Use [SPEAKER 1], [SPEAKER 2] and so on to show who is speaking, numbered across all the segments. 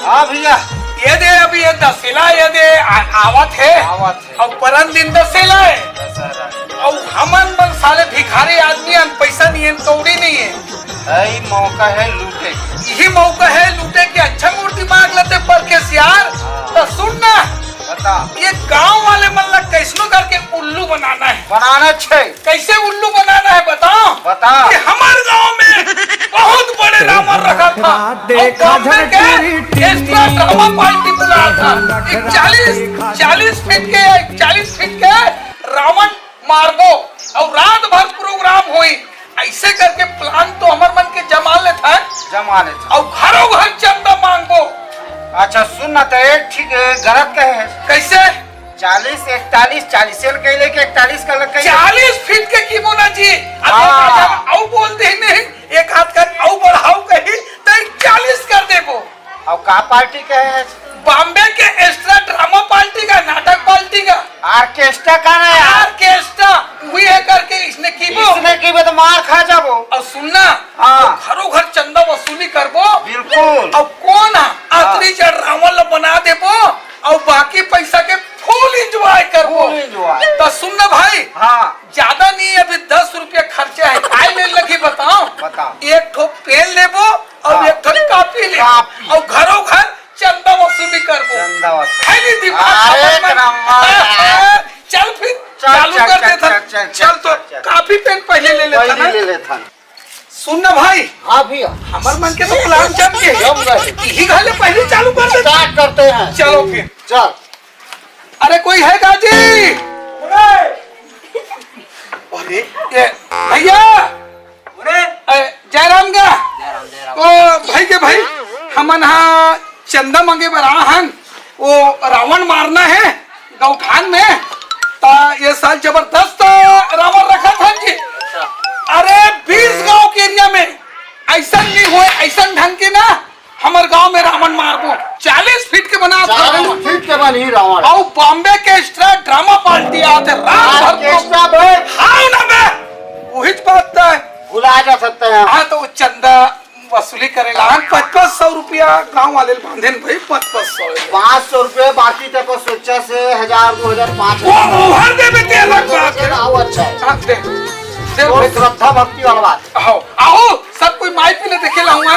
[SPEAKER 1] हाँ भैया,
[SPEAKER 2] ये दे अभी ये दसेला ये दे आवत है और परन दिन दसेला है और हमन बन साले भिखारी आदमी अन पैसा नहीं है कौड़ी नहीं है।
[SPEAKER 1] यही मौका है लूटे,
[SPEAKER 2] यही मौका है लूटे के। अच्छा मूर्ति मांग लेते पर के यार। तो सुन ना,
[SPEAKER 1] बता
[SPEAKER 2] ये गांव वाले मतलब कैसनो करके उल्लू बनाना है।
[SPEAKER 1] बनाना छे।
[SPEAKER 2] कैसे उल्लू बनाना है बताओ?
[SPEAKER 1] बता।
[SPEAKER 2] कि हमारे गांव में बहुत बड़े रावण रखा था और गांव के एक्स्ट्रा ड्रामा पार्टी बुलाया था। 40 फीट के रावण मार दो और रात भर प्रोग्राम हुई। ऐसे करके प्लान तो हमारे मन के जमा लेता है और घरों घर चंदा मांगो।
[SPEAKER 1] अच्छा सुन ना, तो एक ठीक गलत कहे
[SPEAKER 2] कैसे
[SPEAKER 1] 40 41 40 कहले के 41 का लग
[SPEAKER 2] 40 फीट के की बोला जी। अब बोलते ही नहीं, एक हाथ कर औ बढ़ाओ कही तो 40 कर देबो।
[SPEAKER 1] और का पार्टी कहे?
[SPEAKER 2] बॉम्बे के एक्स्ट्रा ड्रामा पार्टी का, नाटक पार्टी का,
[SPEAKER 1] ऑर्केस्ट्रा का ना यार,
[SPEAKER 2] ऑर्केस्ट्रा हुई है करके इसने की
[SPEAKER 1] तो मार खा जाबो।
[SPEAKER 2] और सुनना,
[SPEAKER 1] हाँ।
[SPEAKER 2] घरों घर चंदा वसूली करबो
[SPEAKER 1] बिल्कुल।
[SPEAKER 2] और कौन असली जड़ रावण बना देबो और बाकी पैसा के फुल एंजॉय करबो। तो सुनना भाई,
[SPEAKER 1] हाँ
[SPEAKER 2] ज्यादा नहीं, अभी 10 रुपया खर्चा है। काय ले लगी बताओ? एक ठो पेन लेबो और
[SPEAKER 1] हाँ।
[SPEAKER 2] एक ठो कॉपी ले और घरों घर चंदा वसूली करबो। है नहीं दिमाग? चल फिर चालू करते थे। चल तो कॉपी पेन पहले ले लेता। सुनना भाई,
[SPEAKER 1] हाँ भैया,
[SPEAKER 2] हमारे मन के तो प्लान जम के यही घाले पहले चालू कर देते।
[SPEAKER 1] स्टार्ट करते हैं।
[SPEAKER 2] चलो फिर
[SPEAKER 1] चल।
[SPEAKER 2] अरे कोई है गाजी? अरे भैया, जयराम का ओ भाई के भाई, हमन हाँ चंदा मांगे बराहन। वो रावण मारना है गौठान में। तो ये साल जबरदस्त रावण रखा था जी। अरे 20 गांव के एरिया में ऐसा नहीं हुए, ऐसा ढंग के ना हमारे गांव में रावण मारबो। 40 फीट के बना था,
[SPEAKER 1] 40 फीट के बनी रावण।
[SPEAKER 2] और बॉम्बे के एक्स्ट्रा ड्रामा पार्टी आते
[SPEAKER 1] ऑर्केस्ट्रा में
[SPEAKER 2] हाँ ना मैं वही बात है,
[SPEAKER 1] बुला जा सकते हैं।
[SPEAKER 2] हाँ तो चंदा वसूली करेगा 500 रुपया गाँव वाले बांधे भाई।
[SPEAKER 1] 500 रुपए बाकी तक को सोचा से 1000 2000
[SPEAKER 2] 5000 दे बेटे अलग बात है।
[SPEAKER 1] अच्छा
[SPEAKER 2] हाँ, दे
[SPEAKER 1] श्रद्धा भक्ति वाला बात।
[SPEAKER 2] आओ आओ सब कोई माई पीले देखे लाऊंगा।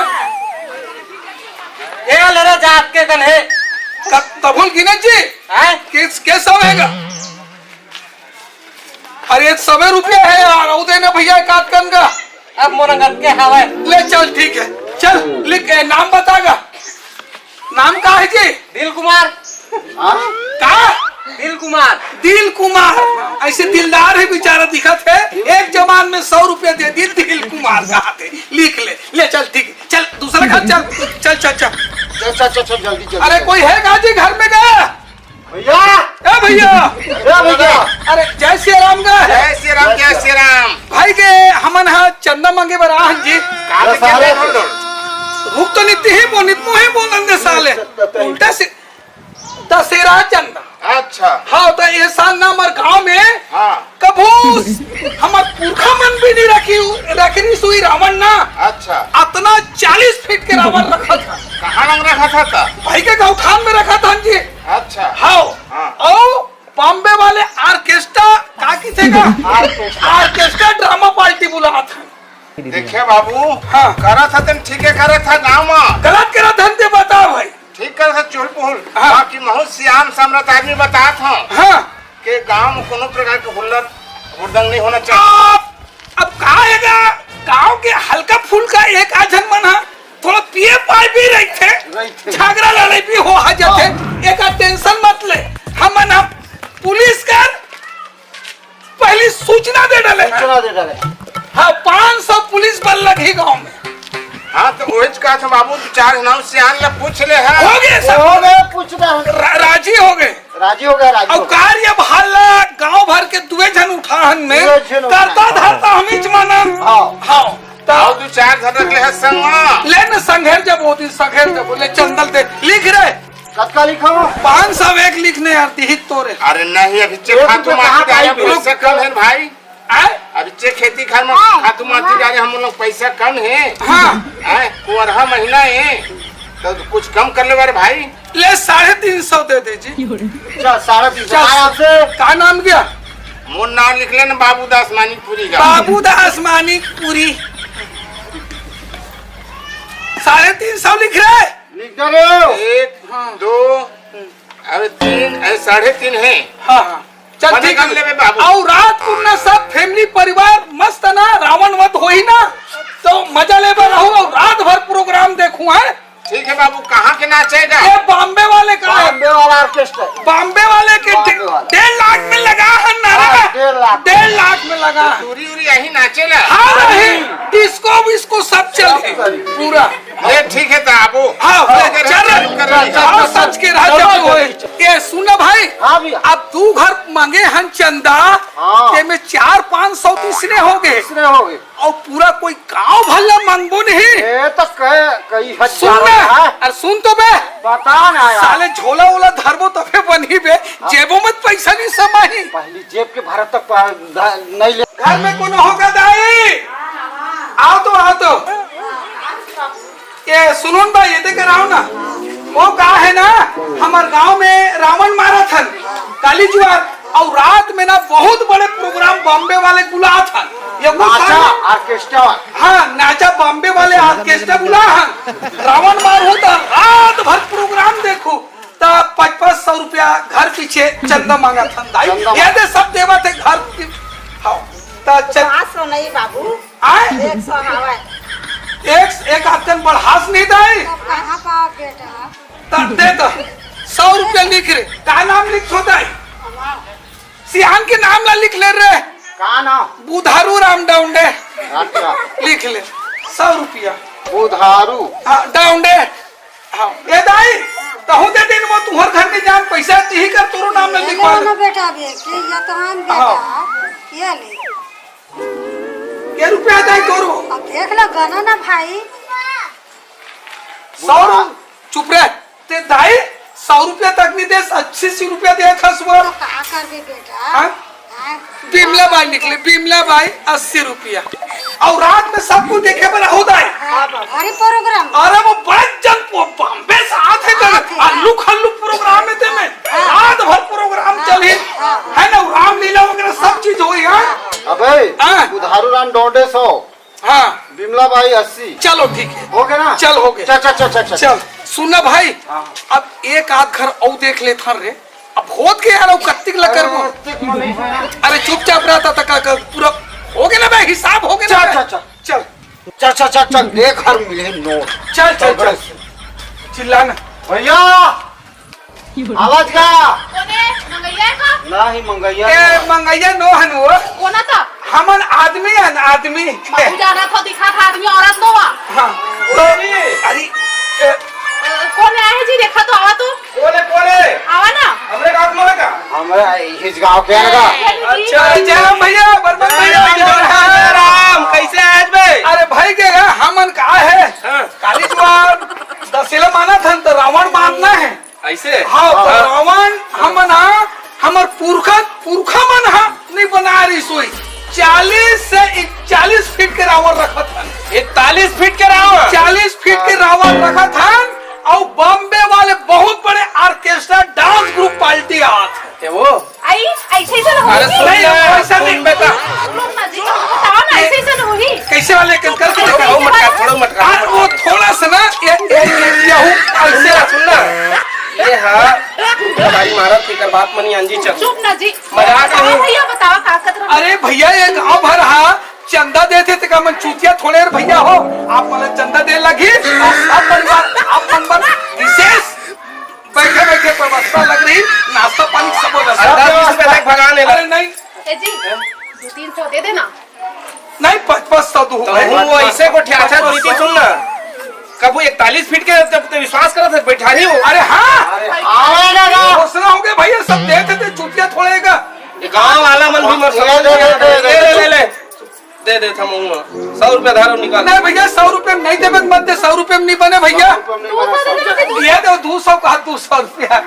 [SPEAKER 1] ये लड़ा जात के कन है
[SPEAKER 2] तबुल गिने जी किस के सब हैगा? अरे 100 रुपया है यार, औ देना भैया काट कन का।
[SPEAKER 1] अब मोरा गट के हवा
[SPEAKER 2] ले चल ठीक है, चल लिख नाम बतागा। नाम का है जी?
[SPEAKER 1] दिल कुमार।
[SPEAKER 2] का?
[SPEAKER 1] दिल कुमार।
[SPEAKER 2] दिल कुमार ऐसे दिलदार है बेचारा दिखत है। एक जमान में 100 रुपया दे दिल कुमार कहा थे। लिख ले चल ठीक है। चल दूसरा घर चल चल चल चल
[SPEAKER 1] चल जल्दी।
[SPEAKER 2] अरे कोई है गाजी घर में गया? भैया अरे जय श्री राम का।
[SPEAKER 1] जय श्री राम
[SPEAKER 2] भाई के हमन हा चंदा मांगे बराहन जी। रुक तो नित्य ही बोलन दे साले उल्टा से दशहरा चंदा।
[SPEAKER 1] अच्छा
[SPEAKER 2] हाँ तो ये साल ना हमारे गाँव में कबू हमारे पुरखा मन भी नहीं रखनी सुई रावण ना। अच्छा अपना 40 फीट के रावण रखा था।
[SPEAKER 1] कहाँ रखा था?
[SPEAKER 2] भाई के गौठान में रखा था जी। अच्छा हाँ और बॉम्बे वाले ऑर्केस्ट्रा का की थे ऑर्केस्ट्रा ड्रामा पार्टी बुला था।
[SPEAKER 1] देखिए बाबू,
[SPEAKER 2] हाँ
[SPEAKER 1] करा था तुम ठीक है, करा था गाँव में
[SPEAKER 2] गलत करा धंधे बता भाई।
[SPEAKER 1] ठीक कर चुल पुल। बाकी बहुत सियान सम्राट आदमी बताया था
[SPEAKER 2] हाँ
[SPEAKER 1] कि गांव में कोनो प्रकार के हुल्लड़ हुड़दंग नहीं होना चाहिए।
[SPEAKER 2] अब कहा है गांव के हल्का फुल्का एक आजन मना थोड़ा पिए पाए भी रही थे, झगड़ा लड़ाई भी हो जाते। एक टेंशन मत ले, हम पुलिस का पहली सूचना दे डाले। हाँ 500 पुलिस बल लगी गाँव में।
[SPEAKER 1] हाँ तो वही कहा था बाबू, 4 नाम से आन ला पूछ ले है।
[SPEAKER 2] हो गए सब
[SPEAKER 1] हो गए, पूछना
[SPEAKER 2] राजी हो गए। अब कार्य भाला गांव भर के 2 जन उठाहन में करता धरता हमीच माना। हाँ
[SPEAKER 1] तो 2-4 धरक ले है संग
[SPEAKER 2] ले न संघेर जब वो दिन संघेर जब बोले चंदल दे लिख रहे
[SPEAKER 1] कत्का लिखा
[SPEAKER 2] 501 लिखने यार हित तोरे।
[SPEAKER 1] अरे नहीं अभी चेक खातू माटी डाले पैसा कम है भाई। अभी चेक खेती घर में खातू माटी डाले हम लोग पैसा कम है। हाँ कुंवरहा महीना है तो कुछ कम कर ले मेरे भाई।
[SPEAKER 2] ले 350 दे दीजिए।
[SPEAKER 3] 350 आपसे
[SPEAKER 2] का नाम क्या?
[SPEAKER 1] मोर नाम लिख लेना बाबूदास मानिकपुरी का।
[SPEAKER 2] बाबूदास मानिकपुरी। 350 लिख रहे।
[SPEAKER 3] लिख दो रे।
[SPEAKER 1] 1 2 अरे 3 3.5 है।
[SPEAKER 2] हाँ हाँ चल
[SPEAKER 1] मना
[SPEAKER 2] ठीक
[SPEAKER 1] कर ले बे बाबू।
[SPEAKER 2] और रात को ना सब फैमिली परिवार मस्त ना, रावण मत हो ही ना, तो मजा ले रहो और रात भर प्रोग्राम देखूं है।
[SPEAKER 1] ठीक है बाबू, कहाँ के नाचेगा?
[SPEAKER 2] ये बॉम्बे वाले का है।
[SPEAKER 3] बॉम्बे वाला ऑर्केस्ट्रा।
[SPEAKER 2] बॉम्बे वाले के
[SPEAKER 3] बॉम्बे वाला।
[SPEAKER 2] 1.5 लाख में लगा है नारा।
[SPEAKER 3] हाँ, 1.5 लाख।
[SPEAKER 2] 1.5 लाख में लगा है।
[SPEAKER 1] दूरी उरी यही नाचेला।
[SPEAKER 2] हाँ डिस्को विस्को सब चल पूरा।
[SPEAKER 1] ये ठीक है बाबू।
[SPEAKER 2] हाँ चल सच के राजा होए। ये सुना भाई,
[SPEAKER 3] हाँ भैया।
[SPEAKER 2] अब तू घर मांगे हन चंदा,
[SPEAKER 3] हाँ।
[SPEAKER 2] ते में 400-500 तीसरे हो गए
[SPEAKER 3] कितने हो गए?
[SPEAKER 2] और पूरा कोई गांव भला मांगबो नहीं।
[SPEAKER 3] ये तो कई
[SPEAKER 2] सुन
[SPEAKER 3] हजार
[SPEAKER 2] ना,
[SPEAKER 3] है।
[SPEAKER 2] अरे सुन तो बे,
[SPEAKER 3] बता ना यार।
[SPEAKER 2] साले झोला वोला धरबो तो फे बनी बे, जेबो मत पैसा नहीं समाही।
[SPEAKER 3] पहली जेब के भरत तक नहीं ले।
[SPEAKER 2] घर में कोनो होगा दाई? आओ तो ये सुनून भाई, ये देख आओ ना। वो कहा है ना, हमारे गांव में रावण मारा था काली जुआर, और रात में ना बहुत बड़े प्रोग्राम बॉम्बे वाले बुला था। ये
[SPEAKER 3] नाचा ऑर्केस्ट्रा।
[SPEAKER 2] हाँ नाचा बॉम्बे वाले ऑर्केस्ट्रा बुला है। रावण मार होता, रात भर प्रोग्राम देखो। 500 रुपया घर पीछे चंदा मांगा था दाई। ये दे सब देवा थे घर की। हाँ तो
[SPEAKER 4] 500 नहीं बाबू,
[SPEAKER 2] आए
[SPEAKER 4] 100 हवा।
[SPEAKER 2] एक आदमी बढ़ास नहीं दाई।
[SPEAKER 4] कहाँ पाओ बेटा?
[SPEAKER 2] तब दे दो 100 रुपया लिख रे। का नाम लिख होता है? सियान के नाम ला लिख ले रे।
[SPEAKER 3] का नाम?
[SPEAKER 2] बुधारू राम डाउंडे
[SPEAKER 3] अच्छा
[SPEAKER 2] लिख ले 100 रुपया।
[SPEAKER 3] बुधारू।
[SPEAKER 2] हाँ डाउंडे। हाँ ये दाई कहूँ दे दिन वो तुम्हार घर में जान पैसा ही कर तोरो नाम ला लिखवा
[SPEAKER 4] ले
[SPEAKER 2] दे।
[SPEAKER 4] ना बेटा बेटी, या तो हम बेटा ये ले।
[SPEAKER 2] ये रुपया दाई तोरो
[SPEAKER 4] अब देख लो गाना ना भाई।
[SPEAKER 2] 100 चुप रह ते दाई। 100 रुपया तक नहीं दे, 80 रुपया दे खसवर।
[SPEAKER 4] तो क्या कर बे बेटा?
[SPEAKER 2] हाँ? बिमला बाई निकले, बिमला बाई 80 रुपया। और रात में सबको देखे पर होता है।
[SPEAKER 4] भारी प्रोग्राम।
[SPEAKER 2] अरे वो बड़े जन बॉम्बे से आते थे, अल्लू खल्लू प्रोग्राम में थे में रात भर प्रोग्राम चले है ना, रामलीला वगैरह सब चीज हुई।
[SPEAKER 3] अबे
[SPEAKER 2] हाँ।
[SPEAKER 3] बुधारू राम 150।
[SPEAKER 2] हाँ
[SPEAKER 3] बिमला भाई 80।
[SPEAKER 2] चलो ठीक है,
[SPEAKER 3] हो गया ना?
[SPEAKER 2] चल हो गया।
[SPEAKER 3] चल।
[SPEAKER 2] सुनना भाई, अब एक आध घर और देख ले था रे। अब होत के यार कत्तिक ला करबो। अरे चुपचाप रहता था पूरा हो गया ना भाई, हिसाब हो गया ना।
[SPEAKER 3] चल देख हर मिले नोट।
[SPEAKER 2] चल चिल्लाना
[SPEAKER 3] भैया आवाज का
[SPEAKER 5] कोने मंगैया का
[SPEAKER 3] नहीं मंगैया।
[SPEAKER 2] ए मंगैया नो हन वो
[SPEAKER 5] कोना था
[SPEAKER 2] हमन आदमी हन आदमी।
[SPEAKER 5] बाबू जाना था दिखा था आदमी औरत तो वा
[SPEAKER 2] हाँ तो अरे
[SPEAKER 5] कौन आया है जी? देखा तो आवा तो
[SPEAKER 2] बोले
[SPEAKER 5] आवा ना।
[SPEAKER 2] हमरे गांव में का
[SPEAKER 3] हमारे इस गांव के है ना।
[SPEAKER 2] अच्छा जय राम भैया, बरबन भैया जय राम।
[SPEAKER 1] कैसे आज भाई?
[SPEAKER 2] अरे भाई के हमन का है काली जुआर दशहरा माना था तो रावण मारना है
[SPEAKER 1] ऐसे?
[SPEAKER 2] हाँ तो रावण हमन हमर पुरखा मन नहीं बना रही सोई 40 से 41 फीट के रावण रखा था।
[SPEAKER 1] 41 फीट के रावण?
[SPEAKER 2] 40 फीट के रावण रखा था। और बॉम्बे वाले बहुत बड़े ऑर्केस्ट्रा डांस ग्रुप पार्टी आते
[SPEAKER 1] वो
[SPEAKER 5] आई ऐसे से हो
[SPEAKER 1] अरे
[SPEAKER 5] ही
[SPEAKER 1] सुन ले,
[SPEAKER 2] पैसा नहीं बेटा।
[SPEAKER 5] लोग ना जी बताओ ना, ऐसे से हो ही।
[SPEAKER 2] कैसे वाले कर
[SPEAKER 1] थोड़ा मटका
[SPEAKER 2] वो थोड़ा सा ना ये ऐसे
[SPEAKER 1] सुनना ये हाँ हमारी महाराज की बात मनी अंजी चल
[SPEAKER 5] चुप ना जी।
[SPEAKER 1] मजाक नहीं।
[SPEAKER 5] बताओ भैया, बताओ का कर रहा।
[SPEAKER 2] अरे भैया ये गाँव भर चंदा देते थे का मन चूतिया थोड़े भैया हो, आप मतलब चंदा दे लगी। आप परिवार विशेष बैठे बैठे व्यवस्था लग रही, नाश्ता पानी सब व्यवस्था।
[SPEAKER 1] भगाने
[SPEAKER 2] अरे नहीं
[SPEAKER 5] ए जी 200-300 दे देना।
[SPEAKER 2] नहीं 500 दो
[SPEAKER 1] वो ऐसे को ठ्याठा नीति सुनना कबू 41 फीट के जब तो विश्वास करा था बैठा ही हो।
[SPEAKER 2] अरे हाँ
[SPEAKER 3] आवेगा
[SPEAKER 2] घोषणा हो गया भैया, सब देते थे चूतिया थोड़े का।
[SPEAKER 1] गाँव वाला मन भी मर दे था 100 रुपया धारो निकाल।
[SPEAKER 2] नहीं भैया 100 रुपये नहीं देवे मत दे, 100 रुपये में नहीं बने भैया। ये दो 200 का 200 रुपया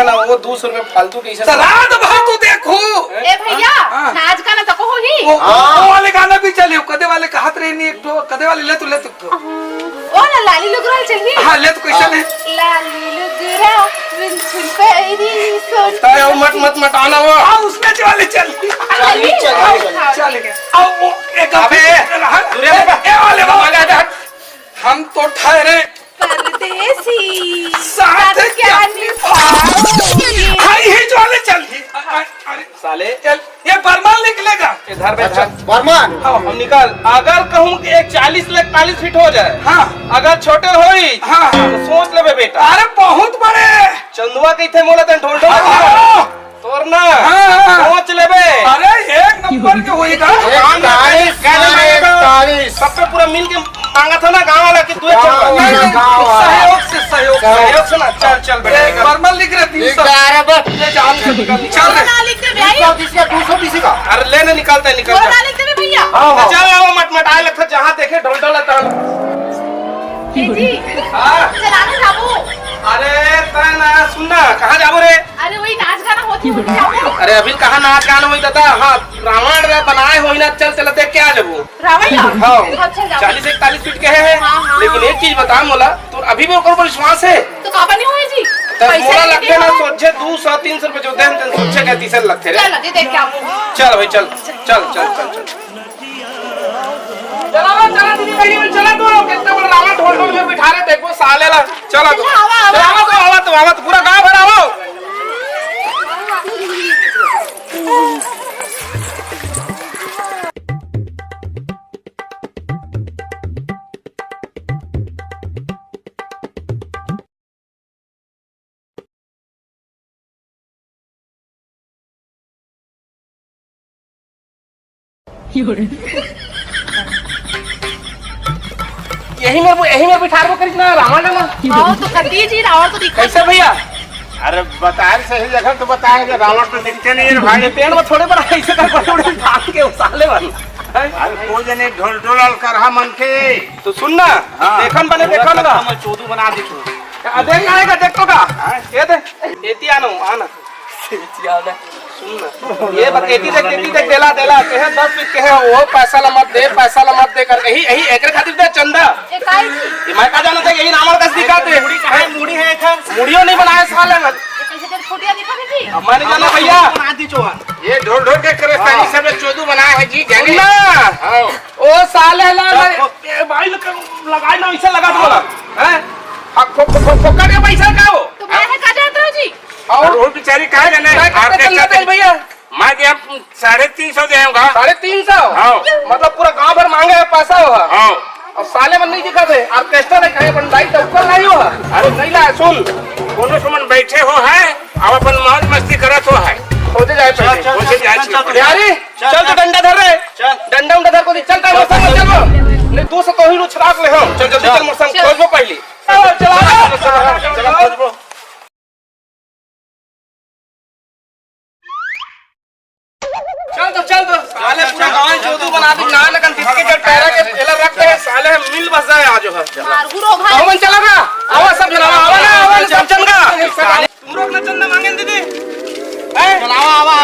[SPEAKER 1] ना वो 200 रुपये फालतू के
[SPEAKER 2] रात भर तो देखो।
[SPEAKER 5] ए भैया
[SPEAKER 2] हाँ।
[SPEAKER 5] नाच गाना तो हो ही।
[SPEAKER 2] वो वाले गाना भी चले, कदे वाले कहत रहे नहीं एक तो कदे वाले ले तो
[SPEAKER 5] ओ ना लाली लोग रहल चाहिए।
[SPEAKER 2] हाँ ले तो क्वेश्चन है
[SPEAKER 5] लाली लुगरा विंचुल पैरी सोन
[SPEAKER 1] ताए आओ मत मत मत आना वो
[SPEAKER 2] आओ उसमें वाले चल चल गए आओ वो एक
[SPEAKER 1] अबे,
[SPEAKER 2] दूरे ए वाले बाबा हम तो ठहरे
[SPEAKER 5] परदेसी
[SPEAKER 2] साथ क्या
[SPEAKER 5] निभाओगे
[SPEAKER 2] हाय ही वाले चल ही अरे
[SPEAKER 1] साले
[SPEAKER 2] चल ये बर्मान निकलेगा
[SPEAKER 1] इधर पे चल
[SPEAKER 3] बर्मन
[SPEAKER 1] हम निकाल अगर कहूँ कि एक 40 ले 40 फीट हो जाए
[SPEAKER 2] हाँ
[SPEAKER 1] अगर छोटे होई
[SPEAKER 2] हाँ
[SPEAKER 1] तो सोच ले बेटा
[SPEAKER 2] अरे बहुत बड़े
[SPEAKER 1] चंदुआ के इथे मोला तन ढोल ढोल
[SPEAKER 2] हाँ,
[SPEAKER 1] तोर ना
[SPEAKER 2] हाँ।
[SPEAKER 1] सोच ले बे
[SPEAKER 2] अरे एक नंबर के होएगा
[SPEAKER 3] 41
[SPEAKER 1] सब पे पूरा मिल के मांगा था ना गाँव वाला कि तू
[SPEAKER 3] गाँव
[SPEAKER 2] नहीं, नहीं,
[SPEAKER 3] गाँव
[SPEAKER 2] सहयोग से सहयोग से।
[SPEAKER 1] सहयोग से ना चल चल बेटा
[SPEAKER 2] बर्मन लिख रहे 300 ये जान के निकल चल रहे
[SPEAKER 5] ना लिख दे भैया
[SPEAKER 3] 220 का
[SPEAKER 1] अरे लेने निकालता है
[SPEAKER 5] वो
[SPEAKER 1] निकालता
[SPEAKER 5] ना लिख दे भैया
[SPEAKER 1] चल आओ मत मत आए लगता जहाँ देखे ढोल ढोल तल
[SPEAKER 5] जी
[SPEAKER 1] हाँ
[SPEAKER 5] चलाने जाबो
[SPEAKER 1] अरे तना सुनना कहाँ जाबो रे
[SPEAKER 5] अरे वही नाच गाना होती है जाबो
[SPEAKER 1] अरे अभी कहाँ नाच गाना हुई दादा हाँ रावण रे बनाए हो ना चल चल देख के आ जाबो
[SPEAKER 5] रावण
[SPEAKER 1] हाँ
[SPEAKER 5] अच्छा जाओ
[SPEAKER 1] 40-41 फीट के है
[SPEAKER 5] हाँ, हाँ,
[SPEAKER 1] लेकिन
[SPEAKER 5] हाँ।
[SPEAKER 1] एक चीज बता मोला तो अभी भी ओकर पर विश्वास है
[SPEAKER 5] तो का बनी हुई जी
[SPEAKER 1] तब मोला
[SPEAKER 5] नहीं
[SPEAKER 1] लगते ना
[SPEAKER 5] देना।
[SPEAKER 1] सोचे 200-300 रुपए जो देन तन सोचे के 30 लगते रे
[SPEAKER 5] चल लगे देख के आओ
[SPEAKER 1] चल भाई चल चल चल चल चल चला दीदी भाई चला तो कितना बड़ा रावण ढोल ढोल में बिठा रहे देखो साले ला चला तो आवा तो पूरा गांव भर आओ यही में बिठा रहे करीब ना रावण ना
[SPEAKER 5] आओ तो कर दीजिए रावण तो दिखा
[SPEAKER 1] कैसे भैया
[SPEAKER 3] अरे बताए सही जगह तो बताए कि रावण तो दिखते नहीं है भाई
[SPEAKER 1] पेड़ में थोड़े बड़ा ऐसे कर बड़े ढाक के उसाले वाली
[SPEAKER 3] अरे कोई जने ढोल ढोल करहा मन के
[SPEAKER 1] तो सुनना देखन बने देखन का
[SPEAKER 3] मैं चोदू बना दी तू
[SPEAKER 1] देख आएगा देखो का ये दे एती आनो आना सुनना ये बत एती देख देला कहे 10 फीट कहे वो पैसा ला मत दे कर यही एकरे खातिर दे चंदा
[SPEAKER 5] ए काई जी
[SPEAKER 1] ये मैं का जाना था यही रावण का दिखाते मुड़ी का है मुड़ी है इधर मुड़ियो नहीं बनाए साले में
[SPEAKER 5] कैसे कर छोटिया दिखा जी
[SPEAKER 1] अब मैं नहीं जाना भैया
[SPEAKER 3] बना दी चोहा
[SPEAKER 1] ये ढोल ढोल के करे सही सब चोदू बनाए है जी जाने ना ओ साले ला भाई लगाई ना ऐसा लगा दो हैं फोकट के पैसा का हो
[SPEAKER 5] तो मैं का जाता हूं जी
[SPEAKER 1] और वो बेचारी कहाँ जाने आपके भैया मैं दिया 350 देऊंगा 350 हाँ मतलब पूरा गांव भर मांगे है पैसा हो हाँ और साले मन नहीं दिखा थे ऑर्केस्ट्रा ने कहे बंदाई तो ऊपर नहीं हो अरे नहीं ला सुन दोनों सुमन बैठे हो है अब अपन मौज मस्ती करत हो है खोजे जाए यारी चल तो डंडा धर रे डंडा उंडा धर को चल का मोटरसाइकिल चल नहीं तू से तो ही छड़ाक ले हम चल जल्दी चल मोटरसाइकिल खोजबो पहले चला खोजबो चल तो साले पूरा गांव चोदू बना दी ना लगन तिसके जब पैरा के पहले रखते हैं साले मिल बस जाए आज है
[SPEAKER 5] मारगुरो भाई
[SPEAKER 1] आओ मन चला ना आवा सब जना आवा ना सब चंगा तुम लोग ना चंदा मांगे दीदी
[SPEAKER 3] चलाओ आवा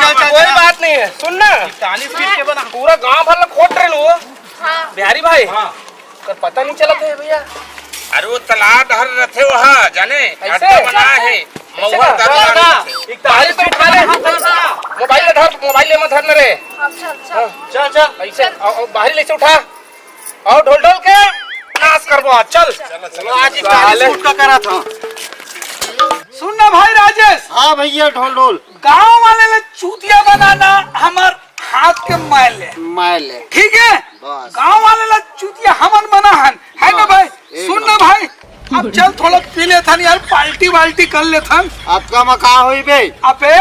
[SPEAKER 3] चल
[SPEAKER 1] कोई बात नहीं है सुन ना 40 फीट के बना पूरा गांव भर खोट रहे लो
[SPEAKER 5] हां
[SPEAKER 1] बिहारी भाई कर पता नहीं चला थे भैया अरे वो तालाब धर रखे वहां जाने अड्डा बना है महुआ एक ताली तो उठा ले मोबाइल मत धरने रे
[SPEAKER 5] अच्छा
[SPEAKER 1] चल ऐसे बाहर ले से उठा और ढोल ढोल के नाश करबो आज चल आज 40 फुट का करा था
[SPEAKER 2] सुन ना भाई राजेश
[SPEAKER 3] हाँ भैया ढोल ढोल
[SPEAKER 2] गांव वाले ने चूतिया बनाना हमार हाथ के मैल है
[SPEAKER 3] माइल है
[SPEAKER 2] ठीक है
[SPEAKER 3] बस
[SPEAKER 2] गांव वाले ला चूतिया हमन बना है ना भाई सुन ना भाई अब चल थोड़ा पी ले था यार पार्टी कर ले था
[SPEAKER 3] आपका मका हुई बे
[SPEAKER 2] अबे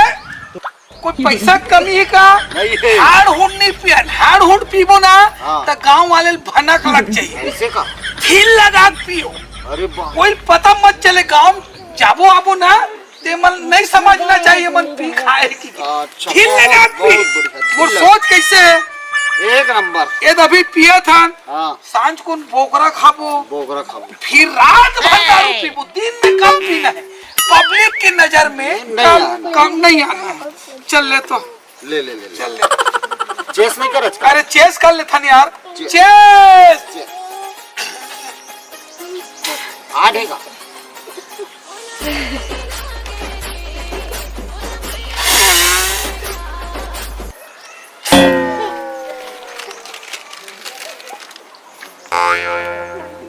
[SPEAKER 2] कोई पैसा कमी है का
[SPEAKER 3] नहीं है
[SPEAKER 2] हाड़ हुड नहीं पियन हाड़ हुड पीबो ना
[SPEAKER 3] हाँ।
[SPEAKER 2] तो गांव वाले भनक लग जाइए
[SPEAKER 3] ऐसे का
[SPEAKER 2] फील लगा पियो
[SPEAKER 3] अरे बाप
[SPEAKER 2] कोई पता मत चले गांव जाबो आबो ना ते मन नहीं समझना चाहिए मन पी खाए की
[SPEAKER 3] अच्छा
[SPEAKER 2] फील लगा पी वो सोच कैसे है
[SPEAKER 3] एक नंबर
[SPEAKER 2] ये अभी पिया था
[SPEAKER 3] हाँ
[SPEAKER 2] सांझ को बोकरा खाबो
[SPEAKER 3] बोगरा खाओ
[SPEAKER 2] फिर रात भर दारू पीबो दिन में कम पीना है पब्लिक की नजर में कम नहीं आना है चल ले तो
[SPEAKER 3] ले
[SPEAKER 2] चल ले
[SPEAKER 3] चेस नहीं कर
[SPEAKER 2] अरे चेस कर ले था यार चेस
[SPEAKER 6] आधेगा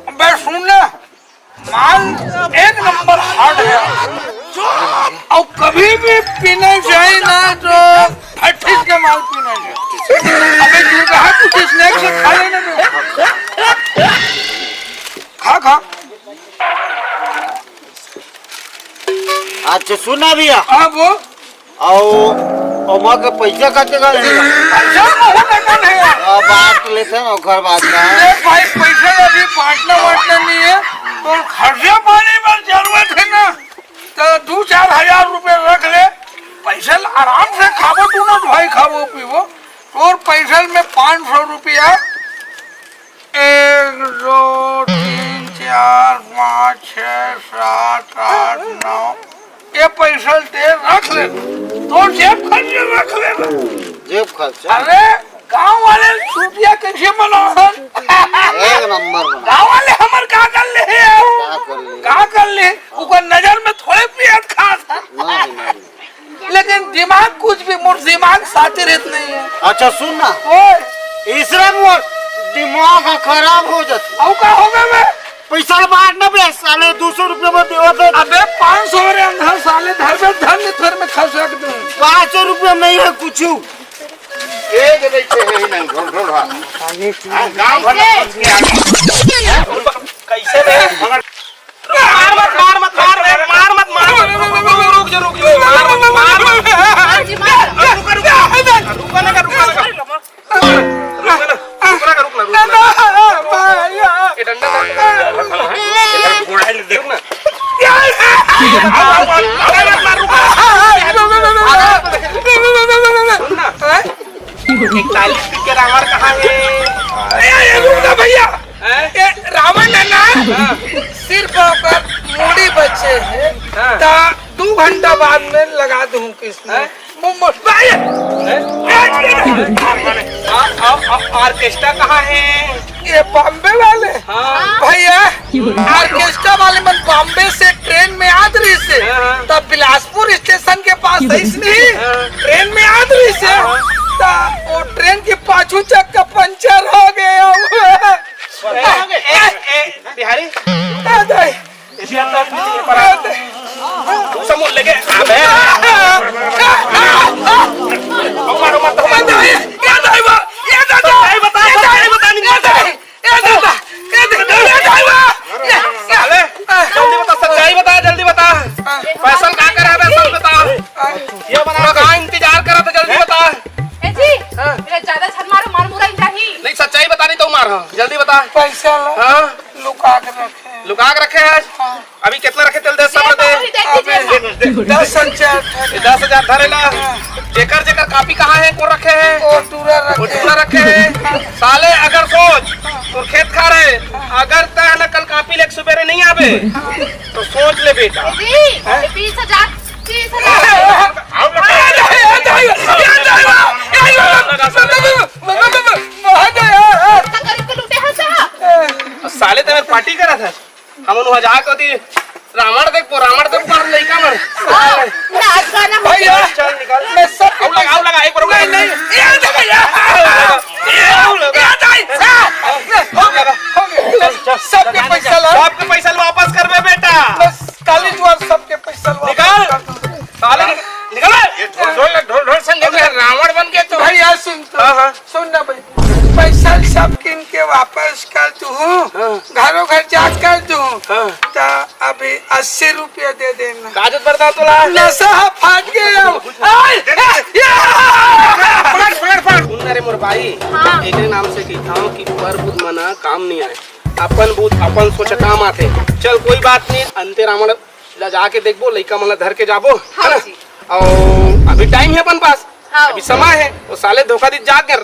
[SPEAKER 2] अबे सुन ना, माल एक नंबर हार्ड है और कभी भी पीना चाहिए ना तो फटिस के माल पीना चाहिए। अबे तू कहा कुछ स्नैक्स खा लेना तो खा खा।
[SPEAKER 6] अच्छा सुना भैया
[SPEAKER 2] हाँ वो
[SPEAKER 6] और के पैसा कते का
[SPEAKER 2] पैसा बहुत अकन है।
[SPEAKER 6] बांट लेते हैं घर बात का
[SPEAKER 2] अरे भाई पैसे अभी बांटना नहीं है तो खर्चे पानी पर जरूरत है ना तो 2-4 हजार रुपए रख ले। पैसा आराम से खाबो तू ना भाई, खाबो पीबो और पैसा में 500 रुपया 1 2 3 4 5 6 7 8 9 ये पैसा ते रख ले तो जेब खर्च रख लेना।
[SPEAKER 6] जेब खर्चा
[SPEAKER 2] अरे गांव वाले छुट्टियां कैसे मनाहन?
[SPEAKER 6] एक नंबर बना
[SPEAKER 2] गांव वाले हमर का कर ले
[SPEAKER 6] क्या कर ले
[SPEAKER 2] का कर ले ऊपर नजर में थोड़े पियत खास है।
[SPEAKER 6] नहीं।
[SPEAKER 2] लेकिन दिमाग कुछ भी मोर दिमाग साथे रहत नहीं है।
[SPEAKER 6] अच्छा सुन ना
[SPEAKER 2] ओए
[SPEAKER 6] इसरा मोर दिमाग खराब हो जाता
[SPEAKER 2] औ का होगा मैं
[SPEAKER 6] पैसा बांटना भी साले 200 रुपये में देवा तो
[SPEAKER 2] अबे 500 रे अंधा साले धर में खर्च रख दूं।
[SPEAKER 6] 500 रुपये में ही है कुछ
[SPEAKER 3] एक देखे है नहीं ढोल ढोल गांव भर में पहुंच के आगे
[SPEAKER 1] कैसे रे मार मत रुक जा मार
[SPEAKER 5] जी मार
[SPEAKER 1] ये डंडा
[SPEAKER 3] मोबाइल देख ना
[SPEAKER 1] के रावण कहाँ है?
[SPEAKER 2] रुक जा भैया, ये रावण है ना सिर्फ ओकर मूड़ी बचे है ता 2 घंटा बाद में लगा दूं किसने
[SPEAKER 1] ऑर्केस्ट्रा कहाँ है?
[SPEAKER 2] ये बॉम्बे वाले भैया ऑर्केस्ट्रा वाले मन बॉम्बे से ट्रेन में आदरी से तब बिलासपुर स्टेशन के पास नहीं ट्रेन में आदरी से वो ट्रेन के पाछू चक्का पंचर हो गया।
[SPEAKER 1] बिहारी
[SPEAKER 2] अबे
[SPEAKER 1] समूह लेके अबे सच्चाई बता जल्दी बता फैसल क्या कर रहा है बता ये बता कहाँ इंतजार कर रहा था जल्दी बता
[SPEAKER 5] ए जी मेरा ज्यादा छन मारो मार मुराई नहीं
[SPEAKER 1] नहीं सच्चाई बता नहीं तो मार जल्दी बता
[SPEAKER 2] पैसा
[SPEAKER 1] हाँ
[SPEAKER 2] लुका के रखे
[SPEAKER 1] लुका के रखे है अभी कितना रखे चल दे सब दे 10,000 धरेला जेकर जेकर कापी कहाँ है को रखे है
[SPEAKER 2] और टूरा
[SPEAKER 1] रखे है साले अगर सोच तो खेत खा रहे अगर तय न कल कापी लेके सुबेरे नहीं आवे तो सोच ले बेटा
[SPEAKER 5] जी 20,000 गरीब के लूटे हैं साहब
[SPEAKER 1] साले तेरे पार्टी करा था हम वहाँ जाकर दी रावण देख पर लड़का मर
[SPEAKER 5] नाच गाना हो
[SPEAKER 2] भैया
[SPEAKER 1] चल निकाल
[SPEAKER 2] मैं सब
[SPEAKER 1] आओ लगा एक बार नहीं
[SPEAKER 2] सबके पैसा ला
[SPEAKER 1] सबके पैसा वापस कर बे बेटा
[SPEAKER 2] बस काली ज्वार सबके पैसा
[SPEAKER 1] निकाल साले निकाल
[SPEAKER 3] ढोल ढोल संग रावण बन के तो
[SPEAKER 2] भैया सुन तो सुन ना भाई पैसा सब किन के वापस कर दूं घरों घर जा कर दूं तो अभी 80 रुपया दे देना
[SPEAKER 1] काजत बरदा तो ला
[SPEAKER 2] नशा फाट गया
[SPEAKER 1] अरे मोर भाई एक नाम से कहता हूँ कि पर बुध मना काम नहीं आए अपन बुध अपन सोच काम आते चल कोई बात नहीं अंते रावण जाके देखबो लइका मला धर के जाबो
[SPEAKER 5] हाँ जी
[SPEAKER 1] और अभी टाइम है अपन पास
[SPEAKER 5] हाँ।
[SPEAKER 1] अभी समय है वो साले धोखा दी जाग गए